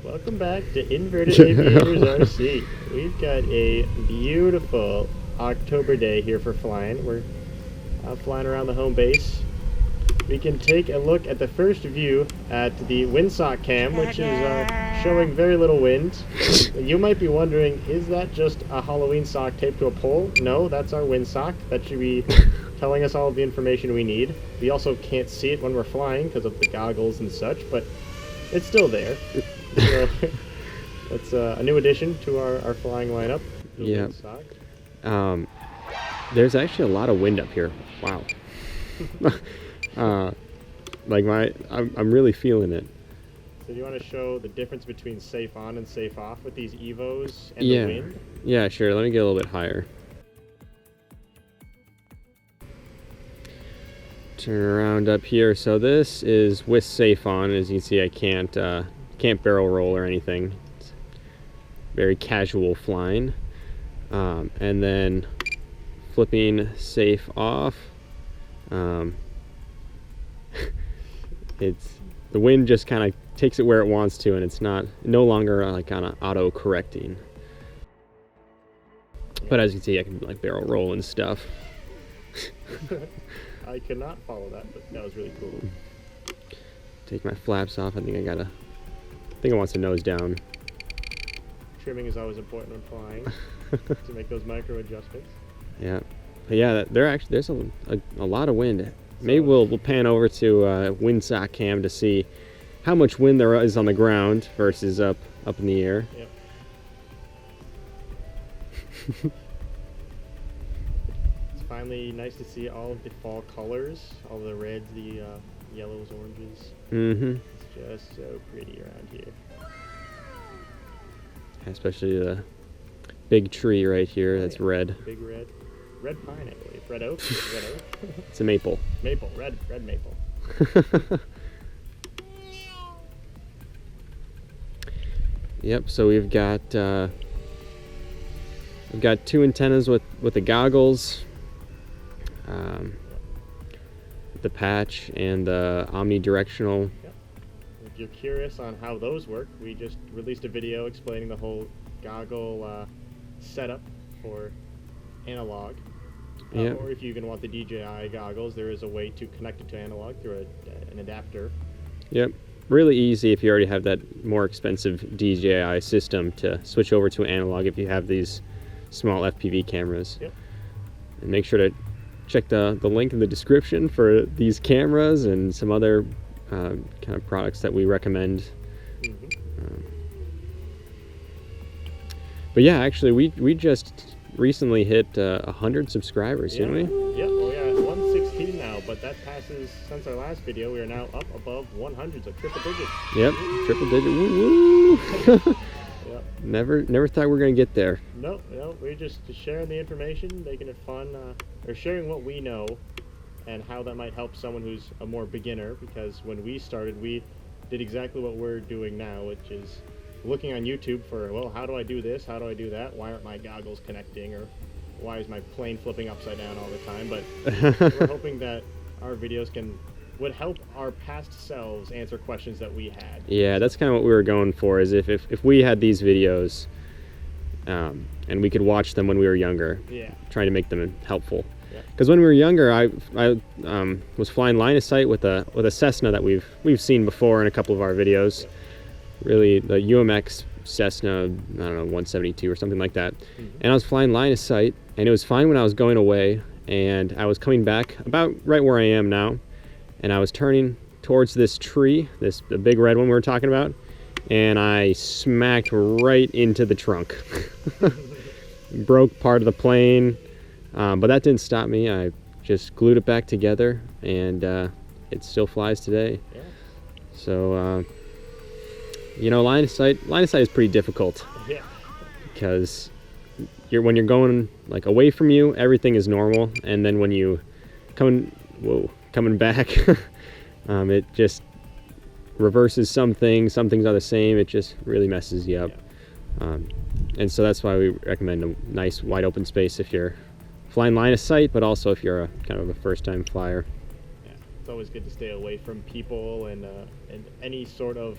Welcome back to Inverted Aviators RC. We've got a beautiful October day here for flying. We're flying around the home base. We can take a look at the first view at the windsock cam, which is showing very little wind. You might be wondering, is that just a Halloween sock taped to a pole? No, that's our windsock. That should be telling us all of the information we need. We also can't see it when we're flying because of the goggles and such, but it's still there. So that's a new addition to our flying lineup. Yeah. There's actually a lot of wind up here. Wow. I'm really feeling it. So do you want to show the difference between safe on and safe off with these Evos and the wind? Yeah, sure. Let me get a little bit higher. Turn around up here. So this is with safe on. As you can see, I can't barrel roll or anything. It's very casual flying. And then flipping safe off. It's the wind just kind of takes it where it wants to, and it's no longer like kind of auto correcting. But as you can see, I can like barrel roll and stuff. I could not follow that, but that was really cool. Take my flaps off. I think I want the nose down. Trimming is always important when flying to make those micro adjustments. Yeah, but yeah, there's a lot of wind. Maybe we'll pan over to windsock cam to see how much wind there is on the ground versus up in the air. Yep. It's finally nice to see all of the fall colors, all the reds, the yellows, oranges. Mm-hmm. It's just so pretty around here. Especially the big tree right here that's red. Big red. Red pine, I believe. Red oak? Red oak? It's a maple. Maple. Red maple. Yep, so we've got two antennas with the goggles, the patch, and the omnidirectional. Yep. If you're curious on how those work, we just released a video explaining the whole goggle setup for analog. Yep. Or if you even want the DJI goggles, there is a way to connect it to analog through an adapter. Yep. Really easy if you already have that more expensive DJI system to switch over to analog if you have these small FPV cameras. Yep. And make sure to check the link in the description for these cameras and some other kind of products that we recommend. Mm-hmm. But yeah, actually we just recently hit 100 subscribers, didn't we? Yep, we are at 116 now, but that passes, since our last video, we are now up above 100, so triple digits. Yep, triple digit, woo woo! Yep. Never thought we were going to get there. No, we're just sharing the information, making it fun, or sharing what we know, and how that might help someone who's a more beginner, because when we started, we did exactly what we're doing now, which is looking on YouTube for, well, how do I do this? How do I do that? Why aren't my goggles connecting? Or why is my plane flipping upside down all the time? But we're hoping that our videos would help our past selves answer questions that we had. Yeah, that's kind of what we were going for, is if we had these videos and we could watch them when we were younger, trying to make them helpful. Because when we were younger, I was flying line of sight with a Cessna that we've seen before in a couple of our videos. Really, the UMX Cessna, I don't know, 172 or something like that. Mm-hmm. And I was flying line of sight, and it was fine when I was going away, and I was coming back about right where I am now, and I was turning towards this tree, the big red one we were talking about, and I smacked right into the trunk. Broke part of the plane, but that didn't stop me. I just glued it back together, and it still flies today. Yeah. So, line of sight is pretty difficult. Yeah. Because when you're going like away from you, everything is normal, and then when you coming back, it just reverses some things are the same. It just really messes you up. Yeah. And so that's why we recommend a nice wide open space if you're flying line of sight, but also if you're a kind of a first-time flyer. Yeah, it's always good to stay away from people and any sort of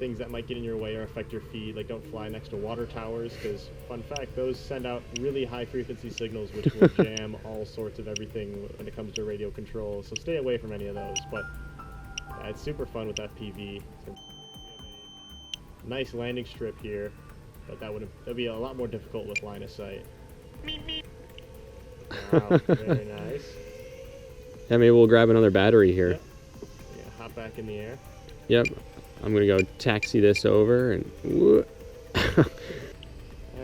things that might get in your way or affect your feed. Like, don't fly next to water towers, because, fun fact, those send out really high frequency signals which will jam all sorts of everything when it comes to radio control. So stay away from any of those. But it's super fun with FPV. So we have a nice landing strip here, but that'd be a lot more difficult with line of sight. Wow, very nice. Yeah, maybe we'll grab another battery here. Yep. Yeah, hop back in the air. Yep. I'm gonna go taxi this over and. All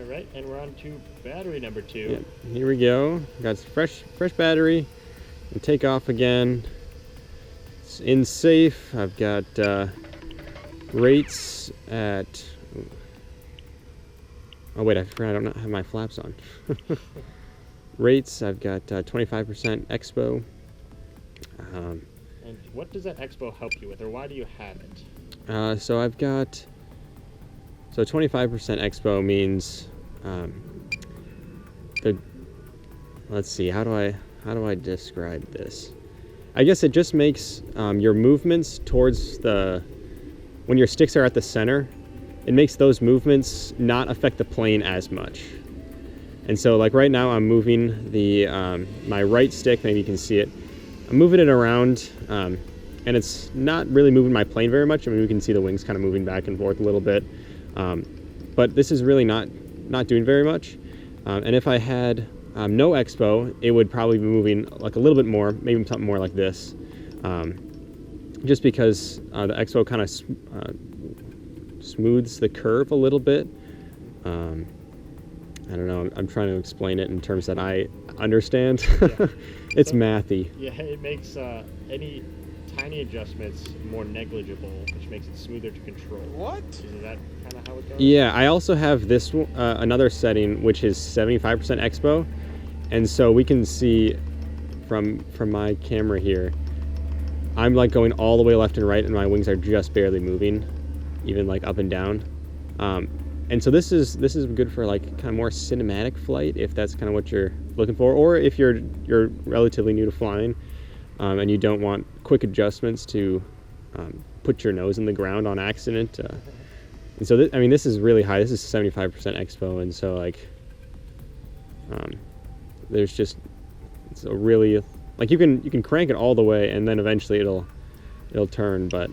right, and we're on to battery number 2. Yep. Here we go. Got fresh battery, and take off again. It's in safe. I've got rates at. Oh wait, I forgot I don't have my flaps on. Rates, I've got 25% EXPO. And what does that EXPO help you with, or why do you have it? So I've got 25% EXPO means let's see, how do I describe this? I guess it just makes your movements towards when your sticks are at the center, it makes those movements not affect the plane as much. And so, like right now, I'm moving my right stick. Maybe you can see it. I'm moving it around, and it's not really moving my plane very much. I mean, we can see the wings kind of moving back and forth a little bit, but this is really not doing very much. And if I had no EXPO, it would probably be moving like a little bit more, maybe something more like this, just because the EXPO kind of smooths the curve a little bit. I don't know, I'm trying to explain it in terms that I understand. Yeah. It's mathy. Yeah, it makes any tiny adjustments more negligible, which makes it smoother to control. What? Is that kind of how it goes? Yeah, I also have this another setting, which is 75% EXPO. And so we can see from my camera here, I'm like going all the way left and right, and my wings are just barely moving, even like up and down. And so this is good for like kind of more cinematic flight, if that's kind of what you're looking for, or if you're relatively new to flying, and you don't want quick adjustments to put your nose in the ground on accident. And so this is really high. This is 75% EXPO, and so like there's just, it's a really, like you can crank it all the way, and then eventually it'll turn, but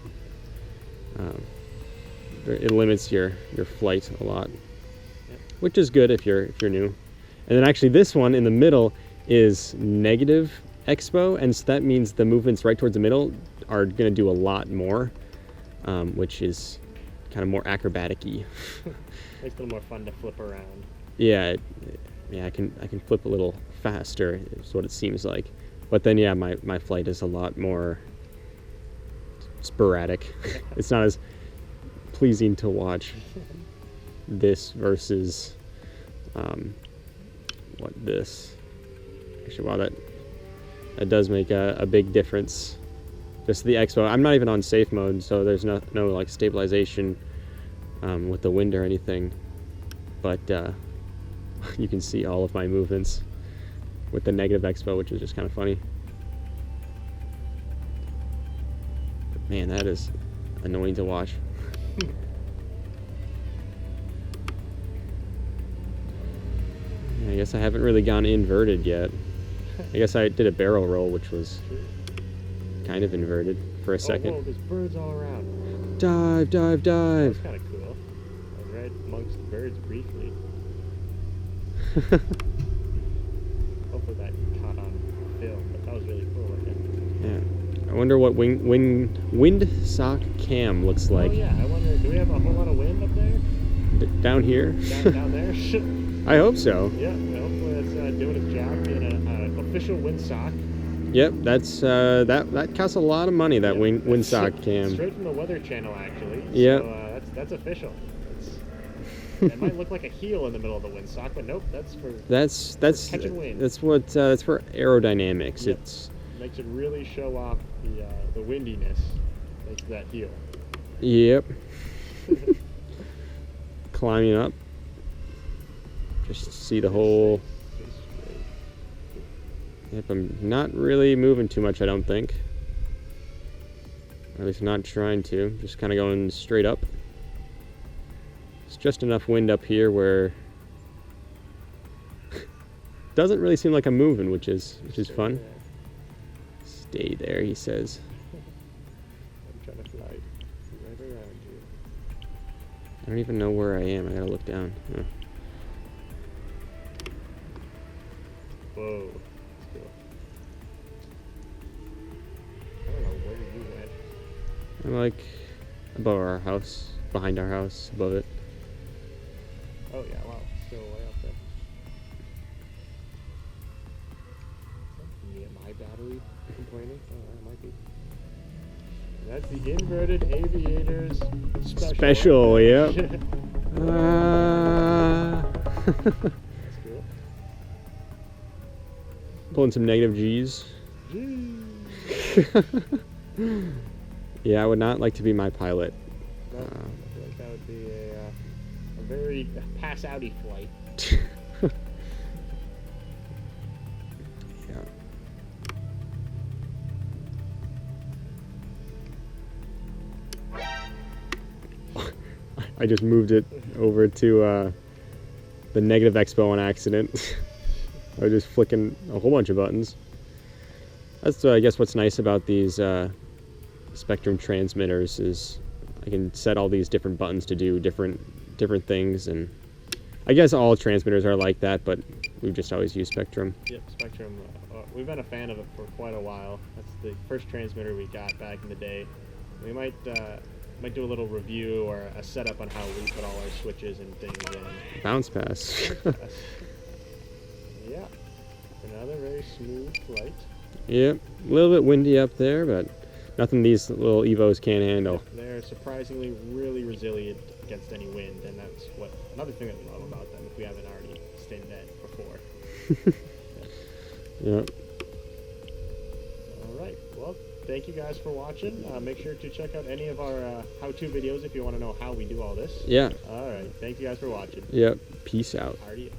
it limits your flight a lot. Yep. Which is good if you're new. And then actually this one in the middle is negative EXPO, and so that means the movements right towards the middle are going to do a lot more, which is kind of more acrobatic-y. Makes it a little more fun to flip around. Yeah, I can flip a little faster, is what it seems like. But then yeah, my flight is a lot more sporadic. It's not as pleasing to watch this versus this. Actually, wow, that does make a big difference. Just the EXPO. I'm not even on safe mode, so there's no like stabilization with the wind or anything. But you can see all of my movements with the negative EXPO, which is just kind of funny. But man, that is annoying to watch. I guess I haven't really gone inverted yet. I guess I did a barrel roll, which was kind of inverted for a second. Oh, there's birds all around. Dive, dive, dive. That's kind of cool. I was right amongst the birds briefly. Hopefully that caught on film, but that was really cool looking. Yeah. I wonder what wind sock cam looks like. Oh yeah, I wonder, do we have a whole lot of wind up there? Down here? Down there? I hope so. Yeah, hopefully it's doing its job, being an official wind sock. Yep, that's that costs a lot of money, that wind sock cam. Straight from the Weather Channel, actually. Yeah. So that's official. It might look like a heel in the middle of the windsock, but nope, that's for catching wind. That's for aerodynamics. Yep. Makes it really show off the windiness. Makes that heel. Yep. Climbing up. Just see the whole. Yep, I'm not really moving too much, I don't think. Or at least not trying to. Just kind of going straight up. just enough wind up here where doesn't really seem like I'm moving, which is fun. Yeah. Stay there, he says. I'm trying to fly right around you. I don't even know where I am. I gotta look down. Huh. Whoa, that's cool. I don't know where you went. I'm like above our house, behind our house, above it. Oh yeah, wow, still way up there. Yeah, my battery complaining? Oh, that might be. That's the inverted aviators special. Yep. That's cool. Pulling some negative G's. Yeah, I would not like to be my pilot. No, I feel like that would be a very pass-outy flight. Yeah. I just moved it over to the negative EXPO on accident. I was just flicking a whole bunch of buttons. That's I guess what's nice about these Spectrum transmitters is I can set all these different buttons to do different things, and I guess all transmitters are like that, but we've just always used Spectrum. Yep, Spectrum. We've been a fan of it for quite a while. That's the first transmitter we got back in the day. We might do a little review or a setup on how we put all our switches and things in. Bounce pass. Yeah, another very smooth flight. Yep, a little bit windy up there, but nothing these little Evos can't handle. They're surprisingly really resilient against any wind, and that's another thing that we love about them, if we haven't already stated that before. Yep. All right, well, thank you guys for watching. Make sure to check out any of our how-to videos if you want to know how we do all this. Yeah. All right, thank you guys for watching. Yep. Peace out. Adios.